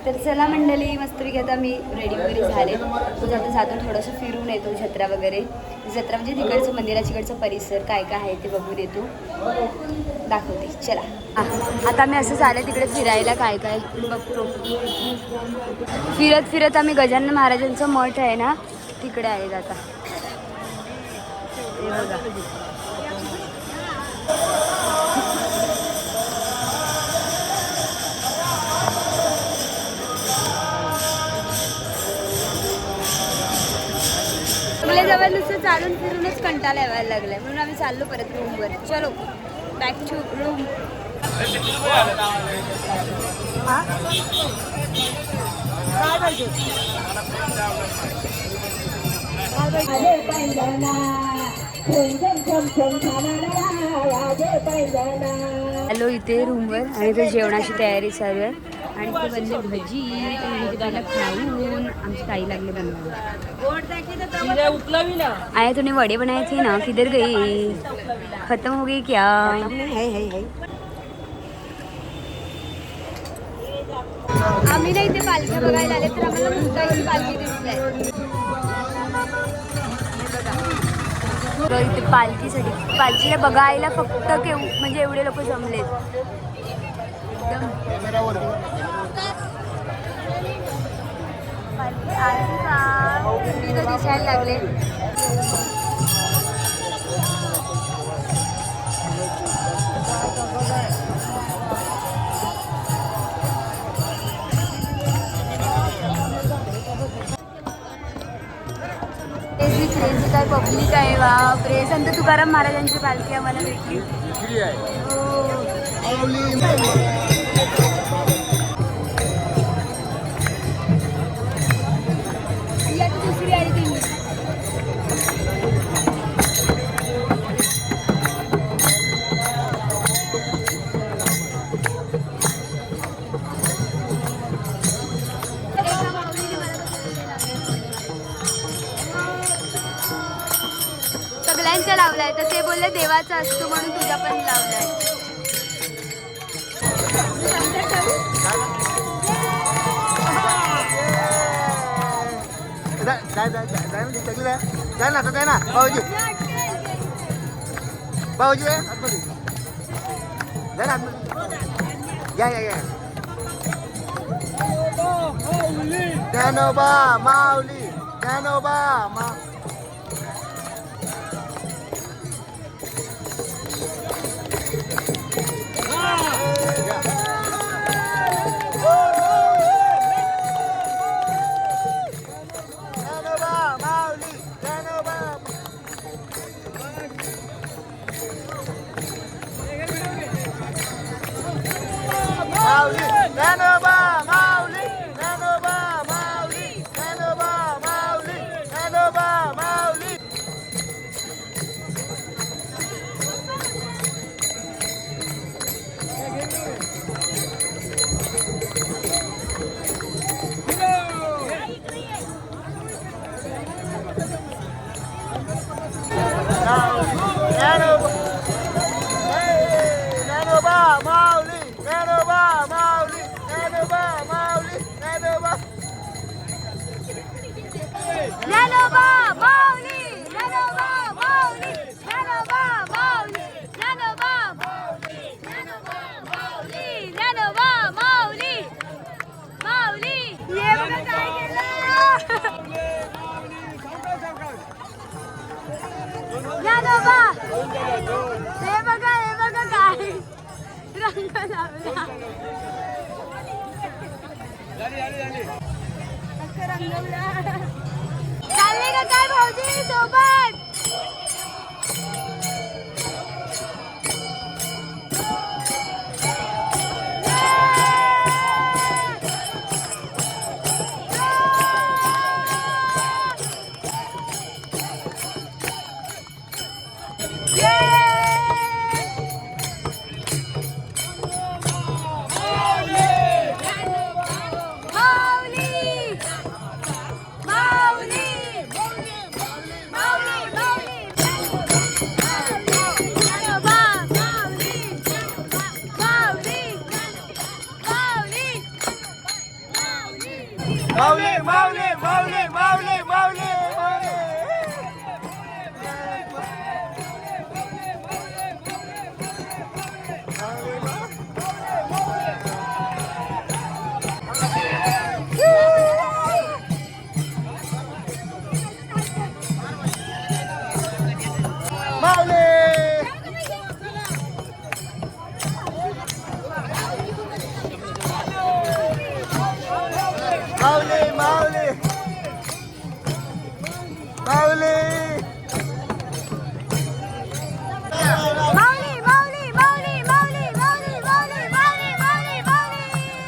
तर चला मंडळी, मस्तपैकी आता मी रेडी वगैरे झाले. तुझं आता जातो थोडंसं फिरून येतो, जत्रा वगैरे. जत्रा म्हणजे तिकडचं मंदिराच्याकडचं परिसर काय काय आहे ते बघून येतो, दाखवते. चला आता मी असं झालं तिकडे फिरायला, काय काय बघतो. फिरत फिरत आम्ही गजानन महाराजांचं मठ आहे ना तिकडे आहेत आता. हे बघा, आपल्या जवळ नुसतं चालून फिरूनच कंटाळा यायला लागलाय, म्हणून आम्ही चाललो परत रूमवर. चलो बॅक टू रूम. हॅलो, इथे रूमवर आणि ते जेवणाची तयारी चालू आहे. आणि ते बनले भजी, त्याला खाऊन आमची ताई लागले बनवायला. आया तूने वड़े बनाए थे ना, किधर गई? खत्म हो गई क्या? आम्ही ना इथे पालख्या बघायला आले, तर आम्हाला मुंबईची पालखी दिसली. इथे पालखीला बघायला फक्त म्हणजे एवढे लोक जमलेत. एकदम पालखी दिसायला लागले. क्रेझी काय पब्लिक आहे, बापरे. संत तुकाराम महाराजांची पालखी आम्हाला भेटली. दुसरी आली ती. सगळ्यांचा लावलाय, तर ते बोलले देवाचा असतो म्हणून तुझा पण लावलाय. ज्ञानोबा माऊली, ज्ञानोबा हे बघा काय रंग लावला. चालले का काय भाऊजी सोबत? माऊली माऊली माऊली माऊली माऊली माऊली माऊली माऊली माऊली माऊली माऊली माऊली माऊली माऊली माऊली माऊली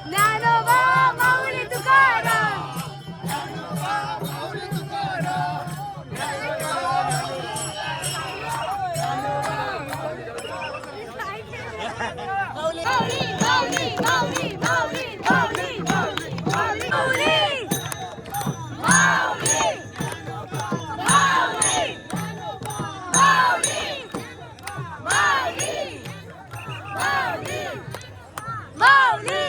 ज्ञानोबा माऊली तुकाराम माऊली माऊली माऊली माऊली माऊली माऊली माऊली माऊली माऊली माऊली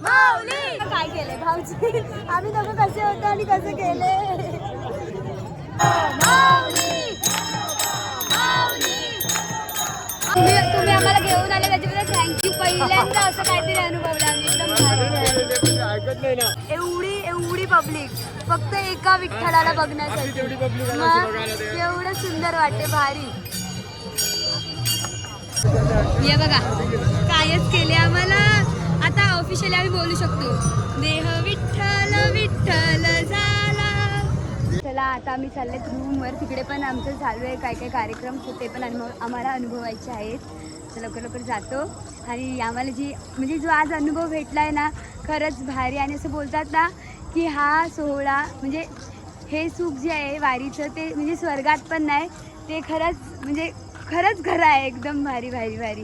माऊली काय केले भाऊजी आम्ही दोघं कसे होतो आणि कसं केले माऊली तुम्ही आम्हाला घेऊन आले त्याच्याबद्दल थँक्यू पहिल्यांदा असं काहीतरी अनुभवलं आम्ही एकदम एवढी पब्लिक फक्त एका विठ्ठलाला बघण्यासाठी एवढं सुंदर वाटते भारी ये बघा कायच केले आम्हाला आता ऑफिशियली आम्ही बोलू शकतो देह विठ्ठल विठ्ठल झाला चला आता आम्ही चाललेत रूमवर तिकडे पण आमचं चालू आहे काय काय कार्यक्रम ते पण आम्हाला अनुभवायचे आहेत तर लवकर लवकर जातो आणि आम्हाला म्हणजे जो आज अनुभव भेटला आहे ना खरंच भारी आणि असं बोलतात ना की हा सोहळा म्हणजे हे सुख जे आहे वारीचं ते म्हणजे स्वर्गात पण नाही ते खरंच खरं आहे एकदम भारी भारी भारी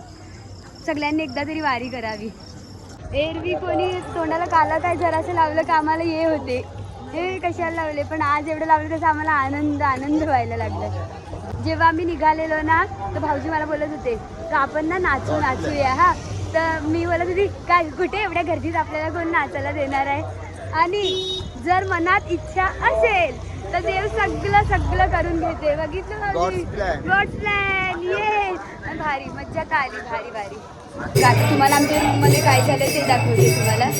सगळ्यांनी एकदा तरी वारी करावी एरवी कोणी तोंडाला काला काय जरासं लावलं का आम्हाला हे होते हे कशाला लावले पण आज एवढं लावलं तसं आम्हाला आनंद व्हायला लागला जेव्हा आम्ही निघालेलो ना तर भाऊजी मला बोलत होते तर आपण ना नाचूया हा तर मी बोलत होती काय कुठे एवढ्या गर्दीत आपल्याला कोण नाचायला देणार आहे आणि जर मनात इच्छा असेल तर देव सगळं करून घेते बघितलं गॉड्स प्लॅन ये भारी मज्जा का आली भारी भारी आता तुम्हाला आमच्या रूममध्ये काय झालं ते दाखवते तुम्हाला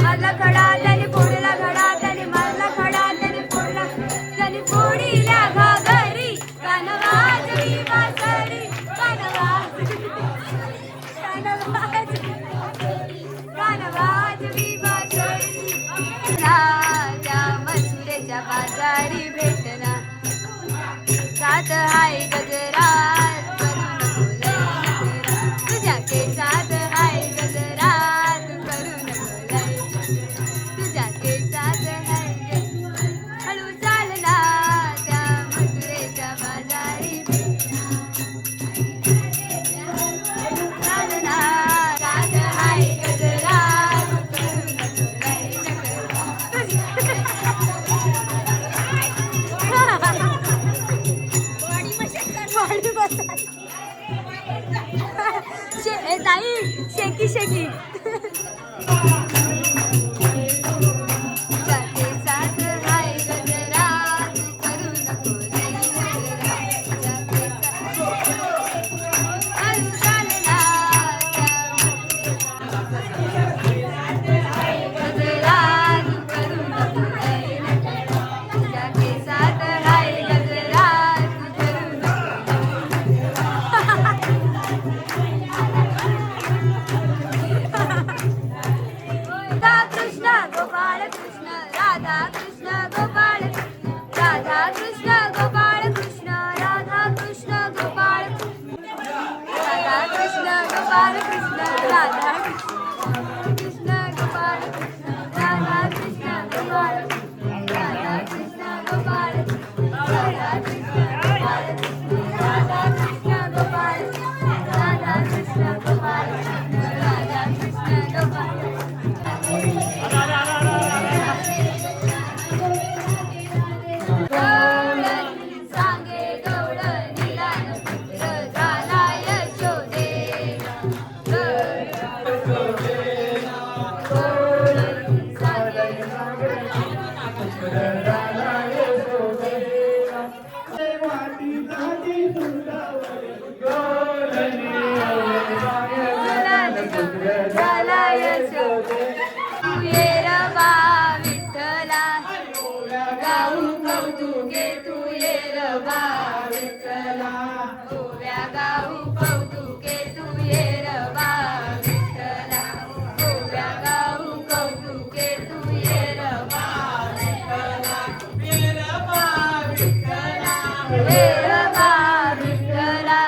मारला खडा त्याने फोडला घडा त्याने मारला खडा त्याने फोडला त्याने फोडील्या घागरी कान वाजवी वासरी कान वाजवी वासरी त्या मसुरेच्या बाजारी भेटना सात हाय गजरात करून बोलई तुझ्या केसात हाय गजरात करून बोलई तुझ्या केसात हाय हळू चालला त्या मसुरेच्या बाजारी चालना सात हाय गजरात ताई शेकी शेकी जाते साथ हाय गजरा करू नको जाते हळू चालला गजरा करू नको जाते साथ हाय गजरा करू नको राधा कृष्ण गोपाळ राधा कृष्ण गोपाळ कृष्ण राधा कृष्ण गोपाळ राधा कृष्ण गोपाळ कृष्ण राधा कृष्ण गोपाळ राधा कृष्ण गोपाळ राधा कृष्ण गोपाळ राधा कृष्ण गोपाळ राधा कृष्ण गोपाळ राधा कृष्ण गोपाळ राधा कृष्ण गोपाळ सांगे गौड निलान पुत्र झाला यशोदे झाला यशोदे ये रबा विठ्ठला गाऊ कौतुके तू ये रबा विठ्ठला ओव्या गाऊ कौतुके तू ये रबा विठ्ठला ओव्या गाऊ कौतुके तू ये रबा विठ्ठला ये रबा विठ्ठला ये रबा विठ्ठला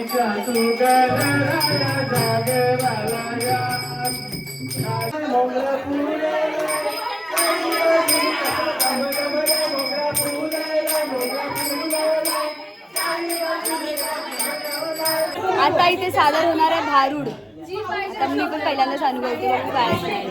जादूगर राया इथे सादर होणार आहे भारूड. आता मी पण पहिल्यांदाच अनुभवते बघू काय असेल.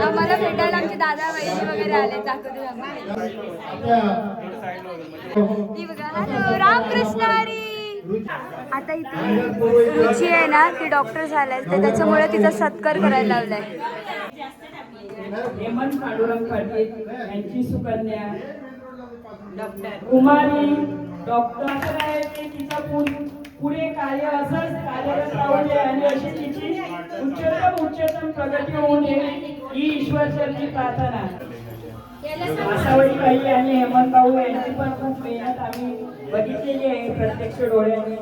आम्हाला भेटायला आमचे दादा वहिनी वगैरे आले. दाखवते हॅलो रामकृष्ण हरी. आता इथे जी आहे ना ती डॉक्टर झालाय तर त्याच्यामुळे तिचा सत्कार करायला लावलाय. हेमंत पांडुरंग पाटील यांची सुकन्या डॉक्टर कुमारी डॉक्टर आहे ती तिचं पुढे कार्य असंच कार्यरत राहू दे आणि अशी तिची उच्चतम प्रगती होऊ नये ही ईश्वरचरणी प्रार्थना. मासावळी बाई आणि हेमंत भाऊ यांची पण खूप मेहनत आम्ही बघितलेली आहे प्रत्यक्ष डोळ्यांनी.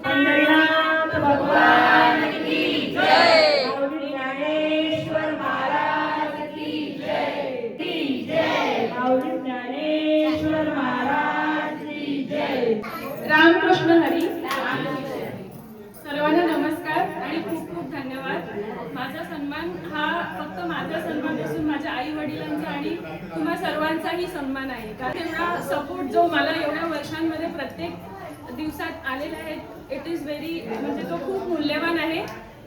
पंढरीनाथ भगवान की जय. ज्ञानेश्वर महाराज की जय. की जय. माऊली ज्ञानेश्वर महाराज की जय. रामकृष्ण हरी. सर्वांना नमस्कार आणि खूप खूप धन्यवाद. माझा सन्मान हा फक्त माझा सन्मान नसून माझ्या आई वडिलांचा आणि तुम्हा सर्वांचाही सन्मान आहे. कारण एवढा सपोर्ट जो मला एवढ्या वर्षांमध्ये प्रत्येक दिवसात आलेला आहे इट इज व्हेरी म्हणजे तो खूप मूल्यवान आहे.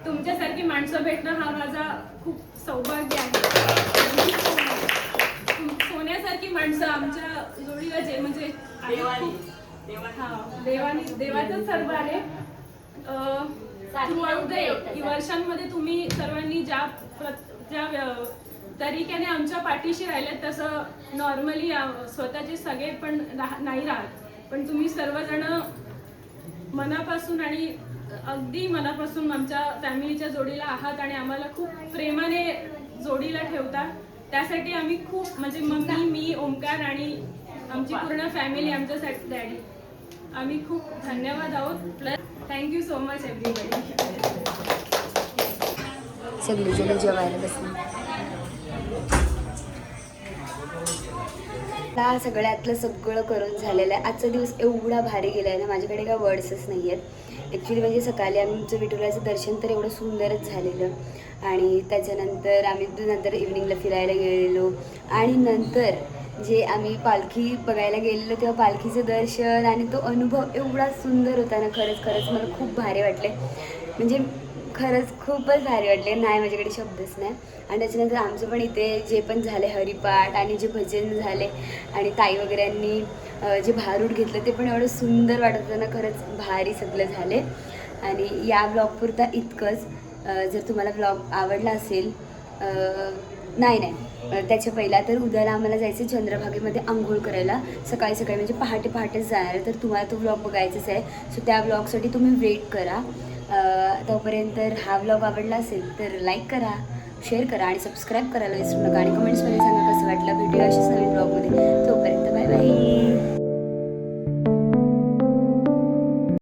तुमच्यासारखी माणसं भेटणं हा माझा खूप सौभाग्य आहे. सोन्यासारखी माणसं आमच्या जोडीला जे म्हणजे देवाचं सर्व आहे. थ्रू आउट द वर्षांमध्ये तुम्ही सर्वांनी ज्या तरीक्याने आमच्या पाठीशी राहिलेत तसं नॉर्मली स्वतःचे सगळे पण नाही राहत, पण तुम्ही सर्वजण मनापासून आणि अगदी मनापासून आमच्या फॅमिलीच्या जोडीला आहात आणि आम्हाला खूप प्रेमाने जोडीला ठेवता. त्यासाठी आम्ही खूप म्हणजे मम्मी, मी, ओमकार आणि आमची पूर्ण फॅमिली, आमच्यासाठी डॅडी, आम्ही खूप धन्यवाद आहोत. Plus thank you so much everybody. सगळीजण जेवायला बसली. आता सगळ्यातलं सगळं करून झालेलं आहे. आजचा दिवस एवढा भारी गेला आहे ना, माझ्याकडे काय वर्ड्सच नाही आहेत ॲक्च्युली. म्हणजे सकाळी आमचं विठुरायाचं दर्शन तर एवढं सुंदरच झालेलं आणि त्याच्यानंतर आम्ही नंतर इव्हनिंगला फिरायला गेलेलो आणि नंतर जे आम्ही पालखी बघायला गेलेलो तेव्हा पालखीचं दर्शन आणि तो अनुभव एवढा सुंदर होता ना. खरंच मला खूप भारी वाटले, म्हणजे खरंच खूपच भारी वाटले. नाही माझ्याकडे शब्दच नाही. आणि त्याच्यानंतर आमचं पण इथे जे पण झाले हरिपाठ आणि जे भजन झाले आणि ताई वगैरेंनी जे भारूड घेतलं ते पण एवढं सुंदर वाटत होतं ना. खरंच भारी सगळं झाले. आणि या ब्लॉगपुरता इतकंच. जर तुम्हाला ब्लॉग आवडला असेल नाही त्याच्या पहिला तर उद्याला आम्हाला जायचं चंद्रभागेमध्ये आंघोळ करायला सकाळी म्हणजे पहाटेच जाणार आहे. तर तुम्हाला तो ब्लॉग बघायचाच आहे. सो त्या ब्लॉगसाठी तुम्ही वेट करा. तोपर्यंत हा व्लॉग आवडला असेल तर लाईक करा, शेअर करा आणि सबस्क्राईब करायला विसरू नका आणि कमेंट्समध्ये सांगा कसं वाटलं. भेटूया अशाच नवीन ब्लॉगमध्ये. तोपर्यंत बाय बाय.